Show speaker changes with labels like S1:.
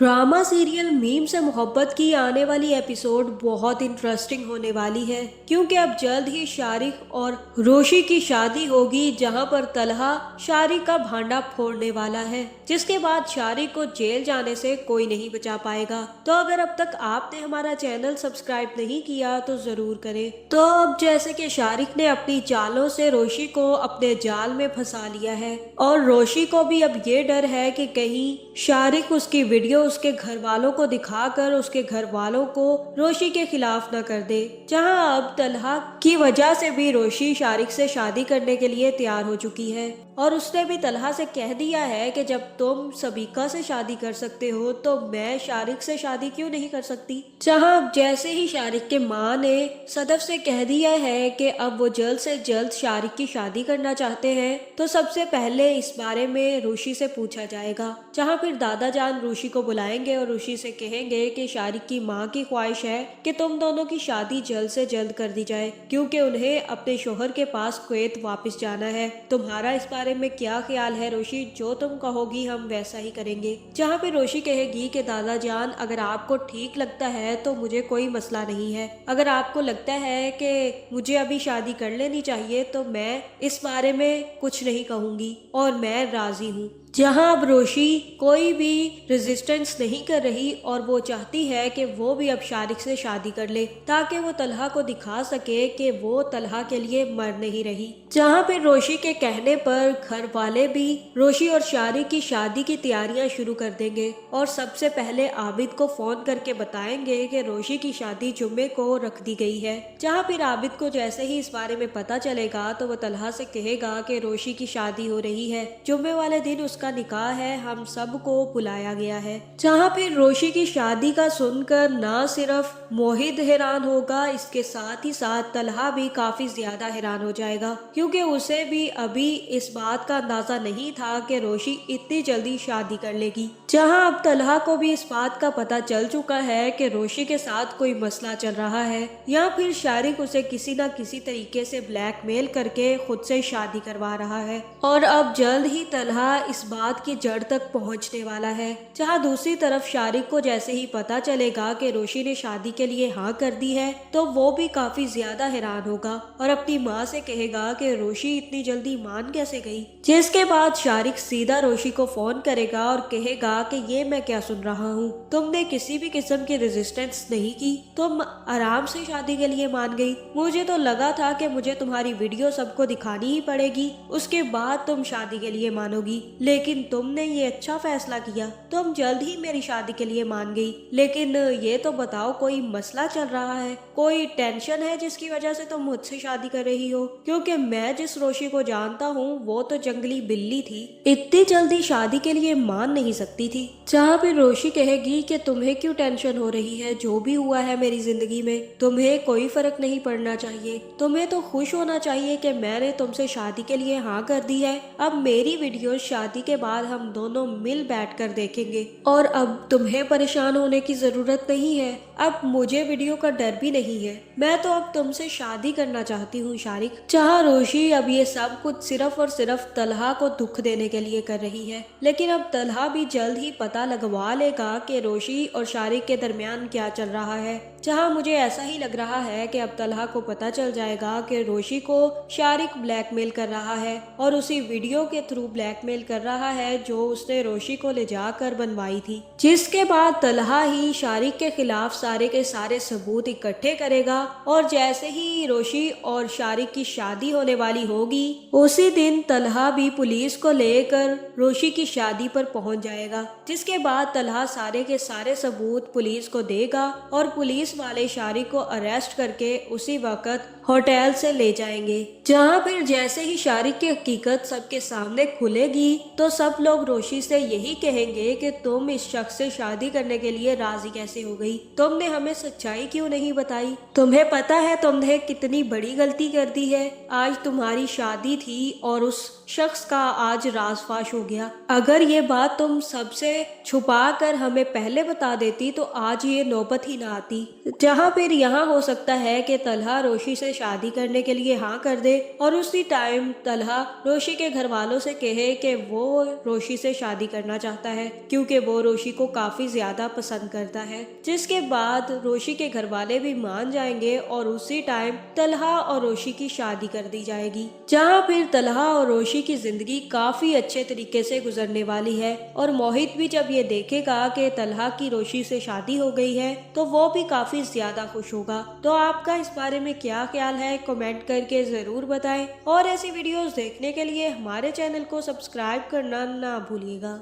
S1: Drama serial meme से मोहब्बत की आने वाली एपिसोड बहुत इंटरेस्टिंग होने वाली है क्योंकि अब जल्द ही शारिक और रोशी की शादी होगी, जहां पर तलहा शारिक का भांडा फोड़ने वाला है, जिसके बाद शारिक को जेल जाने से कोई नहीं बचा पाएगा। तो अगर अब तक आपने हमारा चैनल सब्सक्राइब नहीं किया तो जरूर करें। तो अब जैसे कि शारिक ने अपनी चालों से रोशी को अपने जाल में फंसा लिया है और रोशी को भी अब ये डर है कि कहीं शारिक उसकी वीडियो उसके घर वालों को दिखाकर उसके घर वालों को रोशी के खिलाफ न कर दे। जहां अब तलहा की वजह से भी रोशी शारिक से शादी करने के लिए तैयार हो चुकी है और उसने भी तलहा से कह दिया है कि जब तुम सबीका से शादी कर सकते हो तो मैं शारिक से शादी क्यों नहीं कर सकती। जहां अब जैसे ही शारिक के माँ ने सदफ से कह दिया है कि अब वो जल्द से जल्द शारिक की शादी करना चाहते हैं, तो सबसे पहले इस बारे में रोशी से पूछा जाएगा। जहां फिर दादा जान रोशी को बुलाएंगे और रोशी से कहेंगे कि शारिक की माँ की ख्वाहिश है कि तुम दोनों की शादी जल्द से जल्द कर दी जाए क्योंकि उन्हें अपने शोहर के पास कुवैत वापस जाना है। तुम्हारा इस बारे में क्या ख्याल है रोशी? जो तुम कहोगी हम वैसा ही करेंगे। जहाँ पे रोशी कहेगी कि दादा जान, अगर आपको ठीक लगता है तो मुझे कोई मसला नहीं है, अगर आपको लगता है कि मुझे अभी शादी कर लेनी चाहिए तो मैं इस बारे में कुछ नहीं कहूंगी और मैं राजी हूँ। जहां अब रोशी कोई भी रेजिस्टेंस नहीं कर रही और वो चाहती है कि वो भी अब शारिक से शादी कर ले ताकि वो तलहा को दिखा सके कि वो तलहा के लिए मर नहीं रही। जहां पे रोशी के कहने पर घर वाले भी रोशी और शारिक की शादी की तैयारियां शुरू कर देंगे और सबसे पहले आबिद को फोन करके बताएंगे कि रोशी की शादी जुम्मे को रख दी गई है। जहां फिर आबिद को जैसे ही इस बारे में पता चलेगा तो वो तलहा से कहेगा कि रोशी की शादी हो रही है, जुम्मे वाले दिन का निकाह है, हम सबको बुलाया गया है। जहाँ फिर रोशी की शादी का सुनकर ना सिर्फ मोहित हैरान होगा, इसके साथ ही साथ तलहा भी काफी ज्यादा हैरान हो जाएगा क्योंकि उसे भी अभी इस बात का अंदाजा नहीं था कि रोशी इतनी जल्दी शादी कर लेगी। जहाँ अब तलहा को भी इस बात का पता चल चुका है कि रोशी के साथ कोई मसला चल रहा है या फिर शारिक उसे किसी न किसी तरीके से ब्लैकमेल करके खुद से शादी करवा रहा है और अब जल्द ही तलहा इस बात की जड़ तक पहुंचने वाला है। जहां दूसरी तरफ शारिक को जैसे ही पता चलेगा कि रोशी ने शादी के लिए हाँ कर दी है तो वो भी काफी ज्यादा हैरान होगा और अपनी माँ से कहेगा कि रोशी इतनी जल्दी मान कैसे गई। जिसके बाद शारिक सीधा रोशी को फोन करेगा और कहेगा कि ये मैं क्या सुन रहा हूँ, तुमने किसी भी किस्म की रेजिस्टेंस नहीं की, तुम आराम से शादी के लिए मान गई। मुझे तो लगा था कि मुझे तुम्हारी वीडियो सबको दिखानी ही पड़ेगी, उसके बाद तुम शादी के लिए मानोगी, लेकिन तुमने ये अच्छा फैसला किया, तुम जल्द ही मेरी शादी के लिए मान गई। लेकिन ये तो बताओ, कोई मसला चल रहा है, कोई टेंशन है जिसकी वजह से तुम मुझसे शादी कर रही हो? क्योंकि मैं जिस रोशी को जानता हूँ वो तो जंगली बिल्ली थी, इतनी जल्दी शादी के लिए मान नहीं सकती थी। जहाँ पे रोशी कहेगी कि तुम्हें क्यों टेंशन हो रही है, जो भी हुआ है मेरी जिंदगी में तुम्हें कोई फर्क नहीं पड़ना चाहिए, तुम्हें तो खुश होना चाहिए कि मैंने तुमसे शादी के लिए हाँ कर दी है। अब मेरी वीडियो शादी के बाद हम दोनों मिल बैठकर देखेंगे और अब तुम्हें परेशान होने की जरूरत नहीं है, अब मुझे वीडियो का डर भी नहीं है, मैं तो अब तुमसे शादी करना चाहती हूँ शारिक। जहाँ रोशी अब ये सब कुछ सिर्फ और सिर्फ तलहा को दुख देने के लिए कर रही है, लेकिन अब तलहा भी जल्द ही पता लगवा लेगा कि रोशी और शारिक के दरमियान क्या चल रहा है। जहाँ मुझे ऐसा ही लग रहा है कि अब तलहा को पता चल जाएगा कि रोशी को शारिक ब्लैकमेल कर रहा है और उसी वीडियो के थ्रू ब्लैकमेल कर रहा है जो उसने रोशी को ले जाकर बनवाई थी। जिसके बाद तलहा ही शारिक के खिलाफ सारे के सारे सबूत इकट्ठे करेगा और जैसे ही रोशी और शारिक की शादी होने वाली होगी उसी दिन तलहा भी पुलिस को लेकर रोशी की शादी पर पहुंच जाएगा। जिसके बाद तलहा सारे के सारे सबूत पुलिस को देगा और पुलिस वाले शारिक को अरेस्ट करके उसी वक्त होटल से ले जाएंगे। जहां फिर जैसे ही शारिक की हकीकत सबके सामने खुलेगी तो सब लोग रोशी से यही कहेंगे कि तुम इस शख्स से शादी करने के लिए राजी कैसे हो गई, तुमने हमें सच्चाई क्यों नहीं बताई, तुम्हें पता है तुमने कितनी बड़ी गलती कर दी है, आज तुम्हारी शादी थी और उस शख्स का आज राजफाश हो गया। अगर ये बात तुम सबसे छुपा कर हमें पहले बता देती तो आज ये नौबत ही ना आती। जहाँ फिर यहाँ हो सकता है कि तलहा रोशी से शादी करने के लिए हाँ कर दे और उसी टाइम तलहा रोशी के घर वालों से कहे कि वो रोशी से शादी करना चाहता है क्योंकि वो रोशी को काफी ज्यादा पसंद करता है, जिसके बाद रोशी के घर वाले भी मान जाएंगे और उसी टाइम तलहा और रोशी की शादी कर दी जाएगी, जहाँ फिर तलहा और रोशी की जिंदगी काफी अच्छे तरीके से गुजरने वाली है। और मोहित भी जब ये देखेगा कि तलहा की रोशी से शादी हो गई है तो वो भी काफी ज्यादा खुश होगा। तो आपका इस बारे में क्या ख्याल है, कमेंट करके जरूर बताएं और ऐसी वीडियोस देखने के लिए हमारे चैनल को सब्सक्राइब करना ना भूलिएगा।